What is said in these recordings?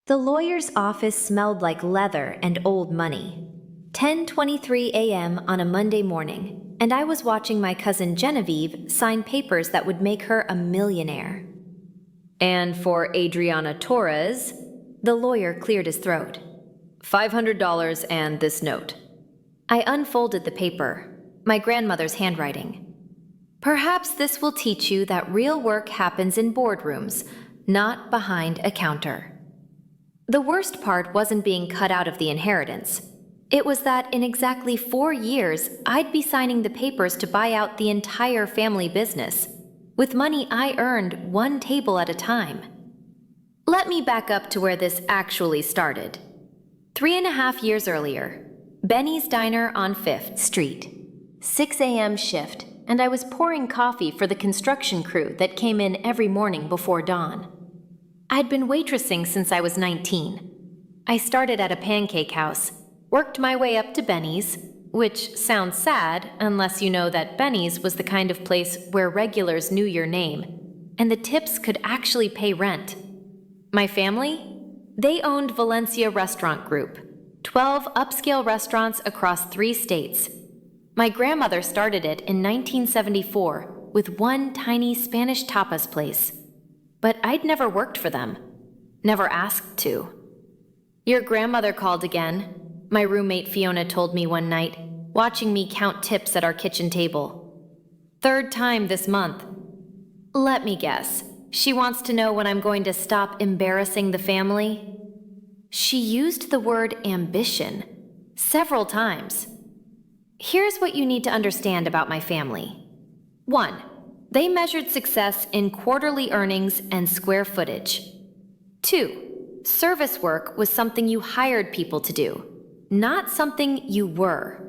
The lawyer's office smelled like leather and old money. 10:23 a.m. on a Monday morning, and I was watching my cousin Genevieve sign papers that would make her a millionaire. And for Adriana Torres, the lawyer cleared his throat. $500 and this note. I unfolded the paper, my grandmother's handwriting. Perhaps this will teach you that real work happens in boardrooms, not behind a counter. The worst part wasn't being cut out of the inheritance. It was that in exactly 4 years, I'd be signing the papers to buy out the entire family business, with money I earned one table at a time. Let me back up to where this actually started. 3.5 years earlier, Benny's Diner on 5th Street. 6 a.m. shift, and I was pouring coffee for the construction crew that came in every morning before dawn. I'd been waitressing since I was 19. I started at a pancake house, worked my way up to Benny's, which sounds sad unless you know that Benny's was the kind of place where regulars knew your name, and the tips could actually pay rent. My family? They owned Valencia Restaurant Group, 12 upscale restaurants across 3 states. My grandmother started it in 1974 with one tiny Spanish tapas place. But I'd never worked for them, never asked to. Your grandmother called again, my roommate Fiona told me one night, watching me count tips at our kitchen table. 3rd time this month. Let me guess, she wants to know when I'm going to stop embarrassing the family? She used the word ambition several times. Here's what you need to understand about my family. 1. They measured success in quarterly earnings and square footage. 2. Service work was something you hired people to do, not something you were.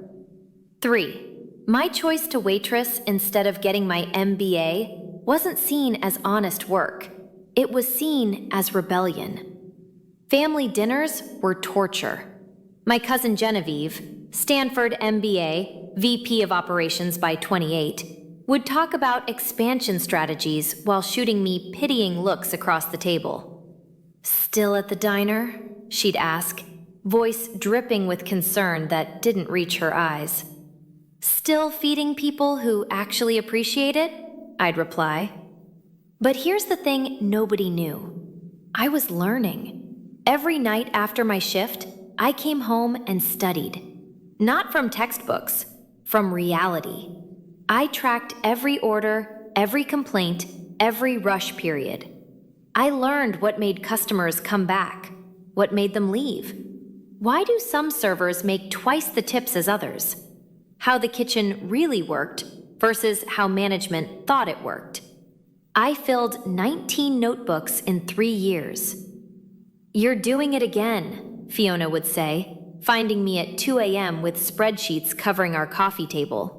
3. My choice to waitress instead of getting my MBA wasn't seen as honest work. It was seen as rebellion. Family dinners were torture. My cousin Genevieve, Stanford MBA, VP of Operations by 28, would talk about expansion strategies while shooting me pitying looks across the table. Still at the diner? She'd ask, voice dripping with concern that didn't reach her eyes. Still feeding people who actually appreciate it? I'd reply. But here's the thing nobody knew. I was learning. Every night after my shift, I came home and studied. Not from textbooks, from reality. I tracked every order, every complaint, every rush period. I learned what made customers come back, what made them leave. Why do some servers make twice the tips as others? How the kitchen really worked versus how management thought it worked. I filled 19 notebooks in 3 years. You're doing it again, Fiona would say, finding me at 2 a.m. with spreadsheets covering our coffee table.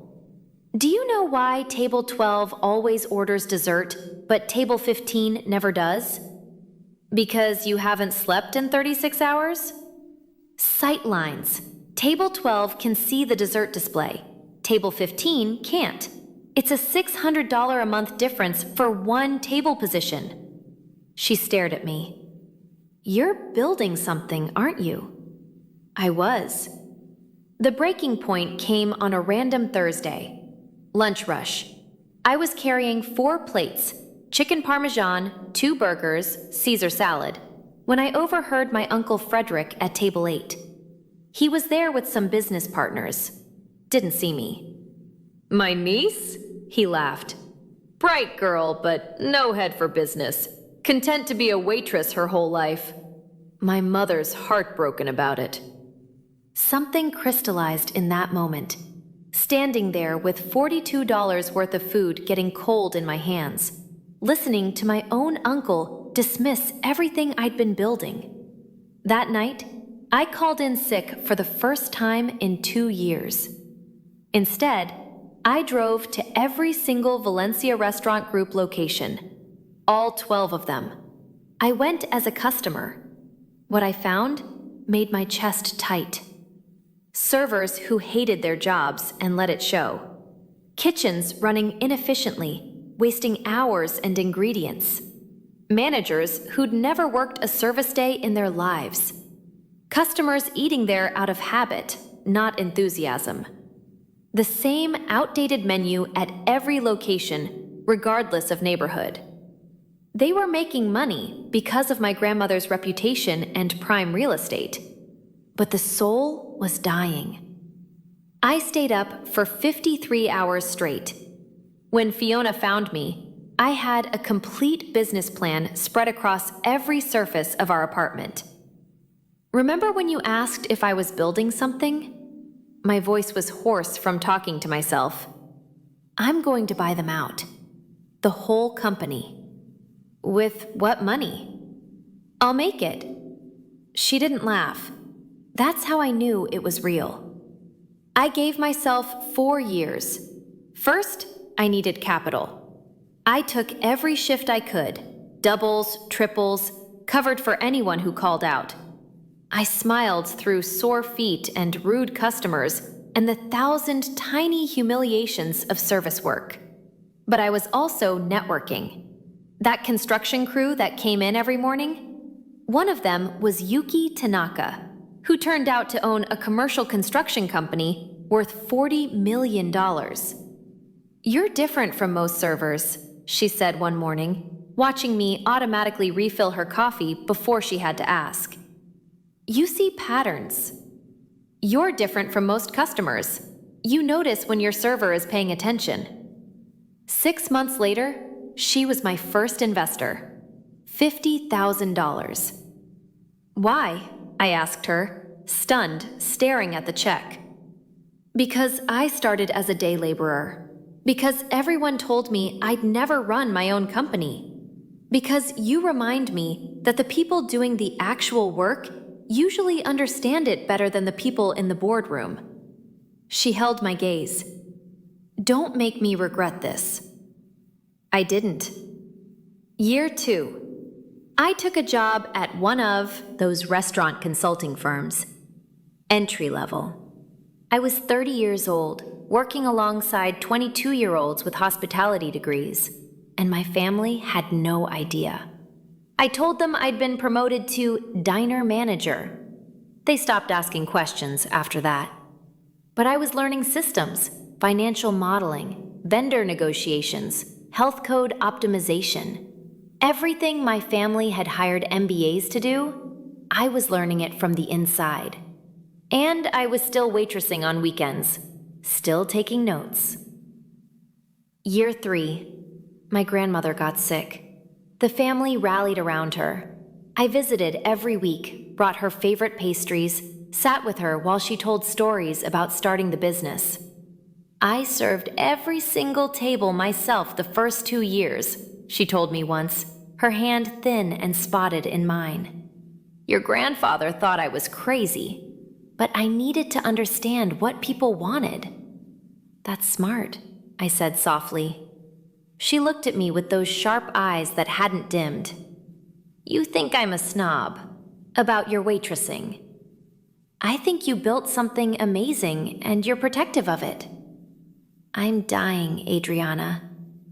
Do you know why table 12 always orders dessert, but table 15 never does? Because you haven't slept in 36 hours? Sightlines. Table 12 can see the dessert display. Table 15 can't. It's a $600 a month difference for one table position. She stared at me. You're building something, aren't you? I was. The breaking point came on a random Thursday. Lunch rush. I was carrying 4 plates, chicken parmesan, 2 burgers, Caesar salad, when I overheard my Uncle Frederick at table 8. He was there with some business partners. Didn't see me. My niece? He laughed. Bright girl, but no head for business. Content to be a waitress her whole life. My mother's heartbroken about it. Something crystallized in that moment. Standing there with $42 worth of food getting cold in my hands, listening to my own uncle dismiss everything I'd been building. That night, I called in sick for the first time in 2 years. Instead, I drove to every single Valencia Restaurant Group location, all 12 of them. I went as a customer. What I found made my chest tight. Servers who hated their jobs and let it show. Kitchens running inefficiently, wasting hours and ingredients. Managers who'd never worked a service day in their lives. Customers eating there out of habit, not enthusiasm. The same outdated menu at every location, regardless of neighborhood. They were making money because of my grandmother's reputation and prime real estate. But the soul was dying. I stayed up for 53 hours straight. When Fiona found me, I had a complete business plan spread across every surface of our apartment. Remember when you asked if I was building something? My voice was hoarse from talking to myself. I'm going to buy them out. The whole company. With what money? I'll make it. She didn't laugh. That's how I knew it was real. I gave myself 4 years. First, I needed capital. I took every shift I could, doubles, triples, covered for anyone who called out. I smiled through sore feet and rude customers and the 1,000 tiny humiliations of service work. But I was also networking. That construction crew that came in every morning? One of them was Yuki Tanaka, who turned out to own a commercial construction company worth $40 million. You're different from most servers, she said one morning, watching me automatically refill her coffee before she had to ask. You see patterns. You're different from most customers. You notice when your server is paying attention. 6 months later, she was my first investor. $50,000. Why? I asked her, stunned, staring at the check. Because I started as a day laborer. Because everyone told me I'd never run my own company. Because you remind me that the people doing the actual work usually understand it better than the people in the boardroom. She held my gaze. Don't make me regret this. I didn't. Year 2. I took a job at one of those restaurant consulting firms. Entry level. I was 30 years old, working alongside 22-year-olds with hospitality degrees, and my family had no idea. I told them I'd been promoted to diner manager. They stopped asking questions after that. But I was learning systems, financial modeling, vendor negotiations, health code optimization. Everything my family had hired MBAs to do, I was learning it from the inside. And I was still waitressing on weekends, still taking notes. Year 3. My grandmother got sick. The family rallied around her. I visited every week, brought her favorite pastries, sat with her while she told stories about starting the business. I served every single table myself the first 2 years, she told me once, her hand thin and spotted in mine. Your grandfather thought I was crazy. But I needed to understand what people wanted. That's smart, I said softly. She looked at me with those sharp eyes that hadn't dimmed. You think I'm a snob about your waitressing. I think you built something amazing and you're protective of it. I'm dying, Adriana,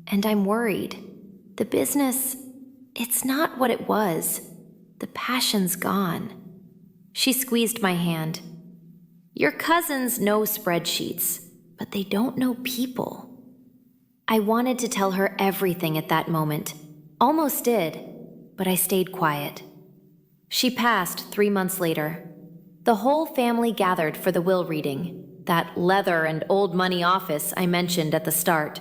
and I'm worried. The business, it's not what it was. The passion's gone. She squeezed my hand. Your cousins know spreadsheets, but they don't know people. I wanted to tell her everything at that moment. Almost did, but I stayed quiet. She passed 3 months later. The whole family gathered for the will reading, that leather and old money office I mentioned at the start.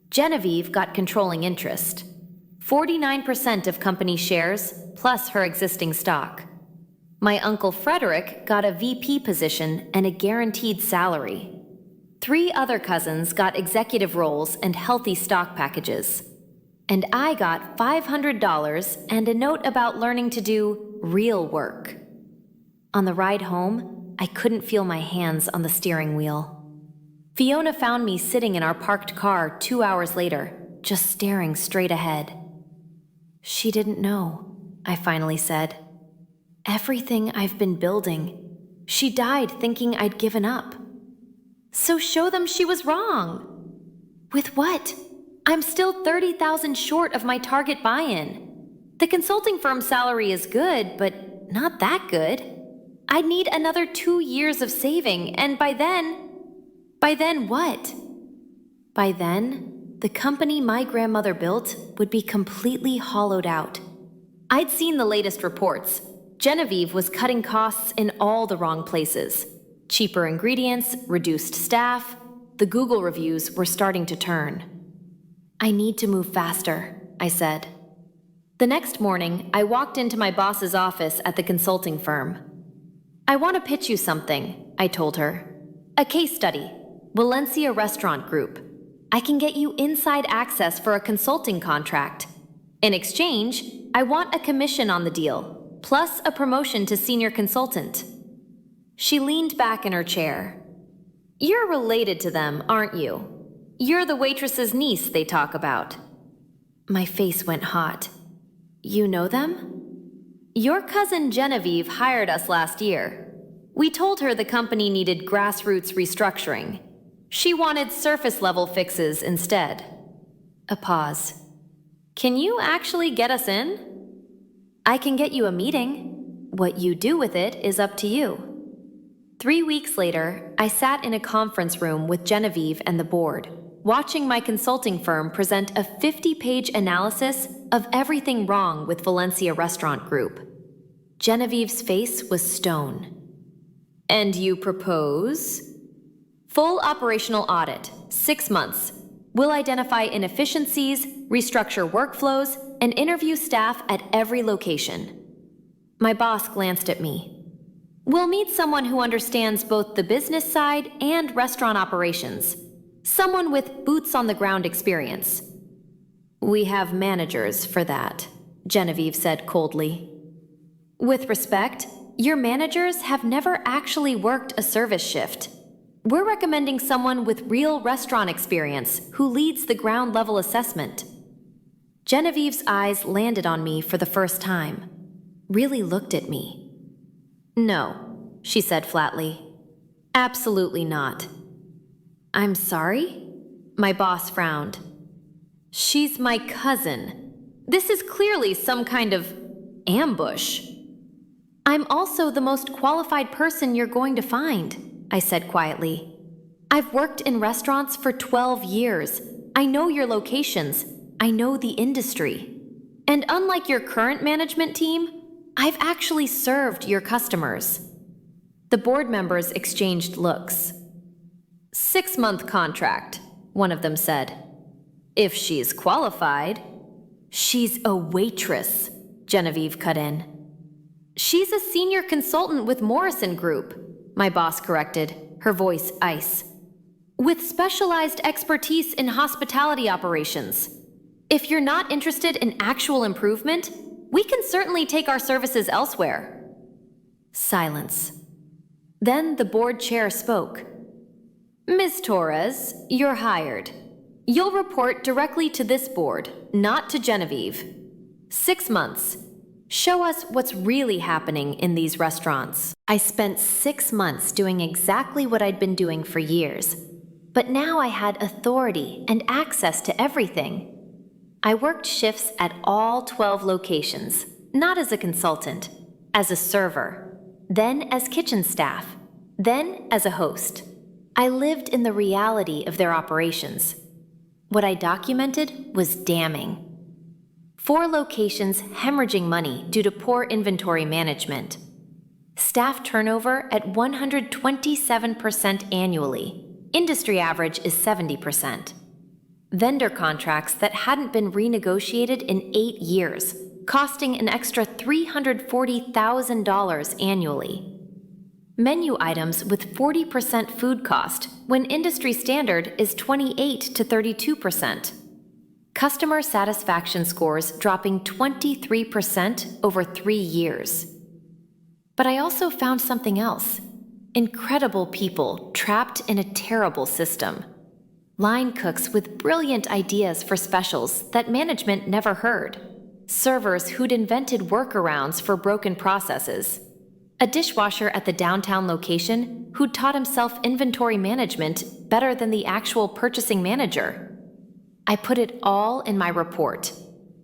Genevieve got controlling interest. 49% of company shares, plus her existing stock. My Uncle Frederick got a VP position and a guaranteed salary. 3 other cousins got executive roles and healthy stock packages. And I got $500 and a note about learning to do real work. On the ride home, I couldn't feel my hands on the steering wheel. Fiona found me sitting in our parked car 2 hours later, just staring straight ahead. She didn't know, I finally said. Everything I've been building. She died thinking I'd given up. So show them she was wrong. With what? I'm still $30,000 short of my target buy-in. The consulting firm's salary is good, but not that good. I'd need another 2 years of saving, and by then what? By then, the company my grandmother built would be completely hollowed out. I'd seen the latest reports. Genevieve was cutting costs in all the wrong places. Cheaper ingredients, reduced staff. The Google reviews were starting to turn. I need to move faster, I said. The next morning, I walked into my boss's office at the consulting firm. I want to pitch you something, I told her. A case study, Valencia Restaurant Group. I can get you inside access for a consulting contract. In exchange, I want a commission on the deal, plus a promotion to senior consultant. She leaned back in her chair. You're related to them, aren't you? You're the waitress's niece they talk about. My face went hot. You know them? Your cousin Genevieve hired us last year. We told her the company needed grassroots restructuring. She wanted surface-level fixes instead. A pause. Can you actually get us in? I can get you a meeting. What you do with it is up to you. 3 weeks later, I sat in a conference room with Genevieve and the board, watching my consulting firm present a 50-page analysis of everything wrong with Valencia Restaurant Group. Genevieve's face was stone. And you propose? Full operational audit, 6 months. We'll identify inefficiencies, restructure workflows, and interview staff at every location. My boss glanced at me. We'll meet someone who understands both the business side and restaurant operations. Someone with boots-on-the-ground experience. We have managers for that, Genevieve said coldly. With respect, your managers have never actually worked a service shift. We're recommending someone with real restaurant experience who leads the ground-level assessment. Genevieve's eyes landed on me for the first time, really looked at me. No, she said flatly. Absolutely not. I'm sorry? My boss frowned. She's my cousin. This is clearly some kind of ambush. I'm also the most qualified person you're going to find, I said quietly. I've worked in restaurants for 12 years. I know your locations. I know the industry. And unlike your current management team, I've actually served your customers. The board members exchanged looks. 6-month contract, one of them said. If she's qualified. She's a waitress, Genevieve cut in. She's a senior consultant with Morrison Group, my boss corrected, her voice ice. With specialized expertise in hospitality operations. If you're not interested in actual improvement, we can certainly take our services elsewhere. Silence. Then the board chair spoke. Ms. Torres, you're hired. You'll report directly to this board, not to Genevieve. 6 months. Show us what's really happening in these restaurants. I spent 6 months doing exactly what I'd been doing for years. But now I had authority and access to everything. I worked shifts at all 12 locations, not as a consultant, as a server, then as kitchen staff, then as a host. I lived in the reality of their operations. What I documented was damning. 4 locations hemorrhaging money due to poor inventory management. Staff turnover at 127% annually. Industry average is 70%. Vendor contracts that hadn't been renegotiated in 8 years, costing an extra $340,000 annually. Menu items with 40% food cost when industry standard is 28 to 32%. Customer satisfaction scores dropping 23% over 3 years. But I also found something else. Incredible people trapped in a terrible system. Line cooks with brilliant ideas for specials that management never heard. Servers who'd invented workarounds for broken processes. A dishwasher at the downtown location who'd taught himself inventory management better than the actual purchasing manager. I put it all in my report.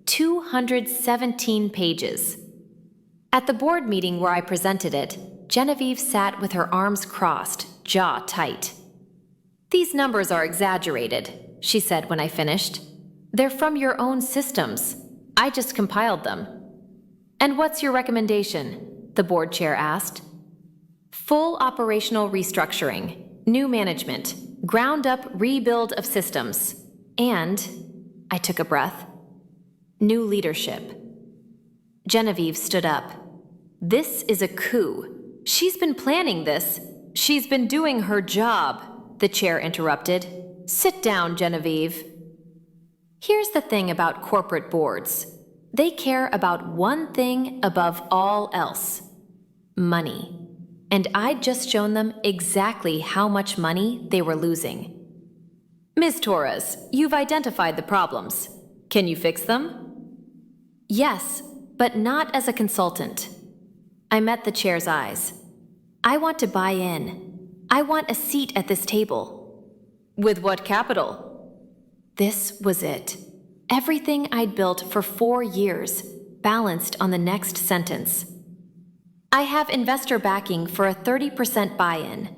217 pages. At the board meeting where I presented it, Genevieve sat with her arms crossed, jaw tight. "These numbers are exaggerated," she said when I finished. "They're from your own systems. I just compiled them." "And what's your recommendation?" the board chair asked. "Full operational restructuring, new management, ground-up rebuild of systems, and," I took a breath, "new leadership." Genevieve stood up. "This is a coup. She's been planning this. She's been doing her job," the chair interrupted. "Sit down, Genevieve." Here's the thing about corporate boards. They care about one thing above all else: money. And I'd just shown them exactly how much money they were losing. "Ms. Torres, you've identified the problems. Can you fix them?" "Yes, but not as a consultant." I met the chair's eyes. "I want to buy in. I want a seat at this table." "With what capital?" This was it. Everything I'd built for 4 years, balanced on the next sentence. "I have investor backing for a 30% buy-in.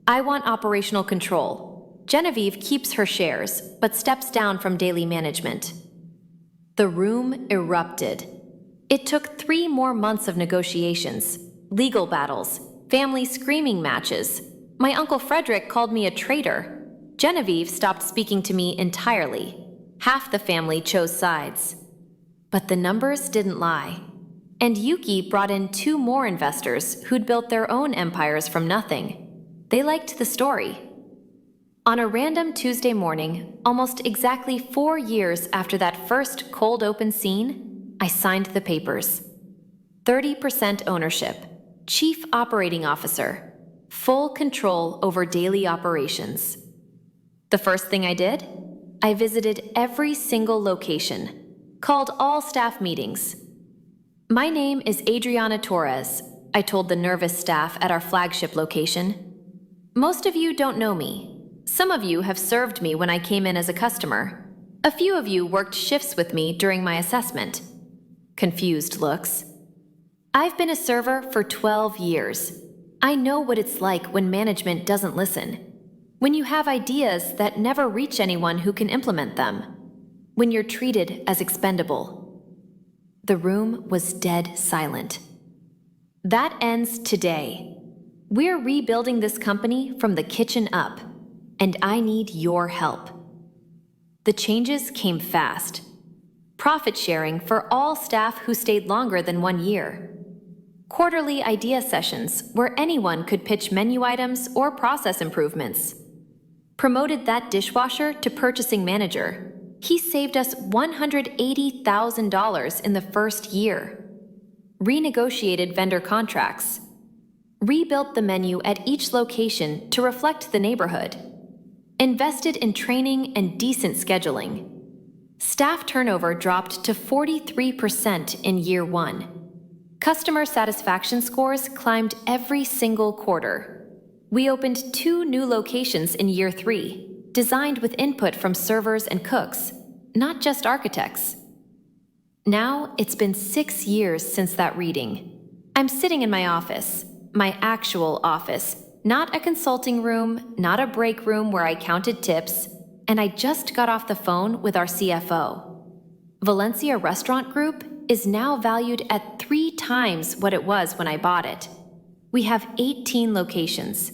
I want operational control. Genevieve keeps her shares, but steps down from daily management." The room erupted. It took 3 more months of negotiations, legal battles, family screaming matches. My Uncle Frederick called me a traitor. Genevieve stopped speaking to me entirely. Half the family chose sides. But the numbers didn't lie. And Yuki brought in 2 more investors who'd built their own empires from nothing. They liked the story. On a random Tuesday morning, almost exactly 4 years after that first cold open scene, I signed the papers. 30% ownership, chief operating officer, full control over daily operations. The first thing I did? I visited every single location, called all staff meetings. "My name is Adriana Torres," I told the nervous staff at our flagship location. "Most of you don't know me. Some of you have served me when I came in as a customer. A few of you worked shifts with me during my assessment." Confused looks. "I've been a server for 12 years. I know what it's like when management doesn't listen. When you have ideas that never reach anyone who can implement them. When you're treated as expendable." The room was dead silent. "That ends today. We're rebuilding this company from the kitchen up, and I need your help." The changes came fast. Profit sharing for all staff who stayed longer than 1 year. Quarterly idea sessions where anyone could pitch menu items or process improvements. Promoted that dishwasher to purchasing manager. He saved us $180,000 in the first year. Renegotiated vendor contracts. Rebuilt the menu at each location to reflect the neighborhood. Invested in training and decent scheduling. Staff turnover dropped to 43% in year 1. Customer satisfaction scores climbed every single quarter. We opened 2 new locations in year 3, designed with input from servers and cooks, not just architects. Now it's been 6 years since that reading. I'm sitting in my office, my actual office, not a consulting room, not a break room where I counted tips, and I just got off the phone with our CFO. Valencia Restaurant Group is now valued at 3 times what it was when I bought it. We have 18 locations.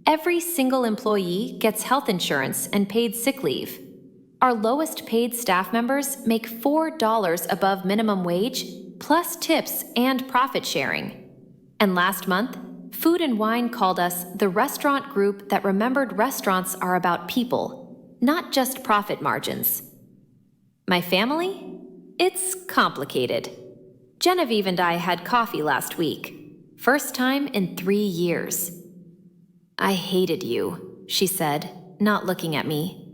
Every single employee gets health insurance and paid sick leave. Our lowest paid staff members make $4 above minimum wage, plus tips and profit sharing. And last month, Food and Wine called us the restaurant group that remembered restaurants are about people, not just profit margins. My family? It's complicated. Genevieve and I had coffee last week. First time in 3 years. "I hated you," she said, not looking at me.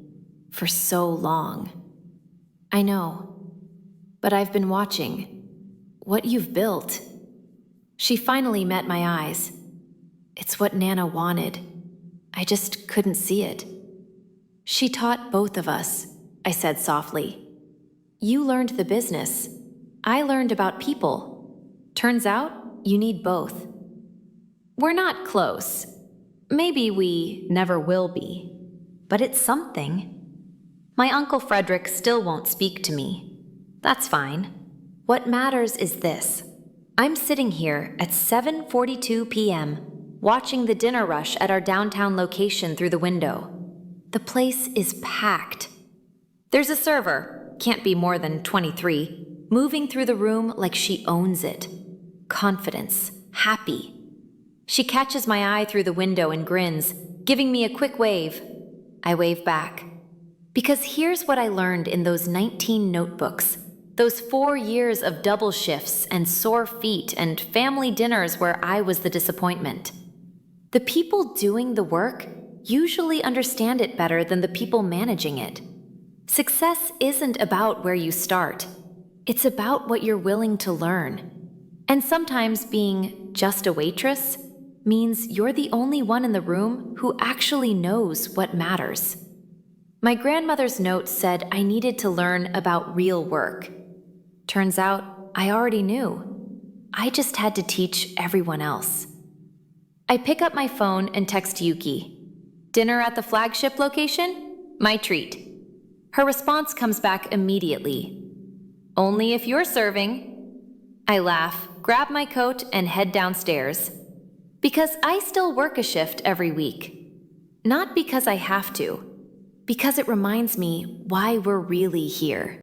"For so long." "I know. But I've been watching. What you've built." She finally met my eyes. "It's what Nana wanted. I just couldn't see it." "She taught both of us," I said softly. You learned the business. I learned about people. Turns out, you need both. We're not close. Maybe we never will be. But it's something. My Uncle Frederick still won't speak to me. That's fine. What matters is this. I'm sitting here at 7:42 p.m., watching the dinner rush at our downtown location through the window. The place is packed. There's a server, can't be more than 23, moving through the room like she owns it. Confidence, happy. She catches my eye through the window and grins, giving me a quick wave. I wave back. Because here's what I learned in those 19 notebooks. Those 4 years of double shifts and sore feet and family dinners where I was the disappointment. The people doing the work usually understand it better than the people managing it. Success isn't about where you start. It's about what you're willing to learn. And sometimes being just a waitress means you're the only one in the room who actually knows what matters. My grandmother's note said I needed to learn about real work. Turns out I already knew. I just had to teach everyone else. I pick up my phone and text Yuki. Dinner at the flagship location? My treat. Her response comes back immediately. Only if you're serving. I laugh, grab my coat, and head downstairs. Because I still work a shift every week. Not because I have to, because it reminds me why we're really here.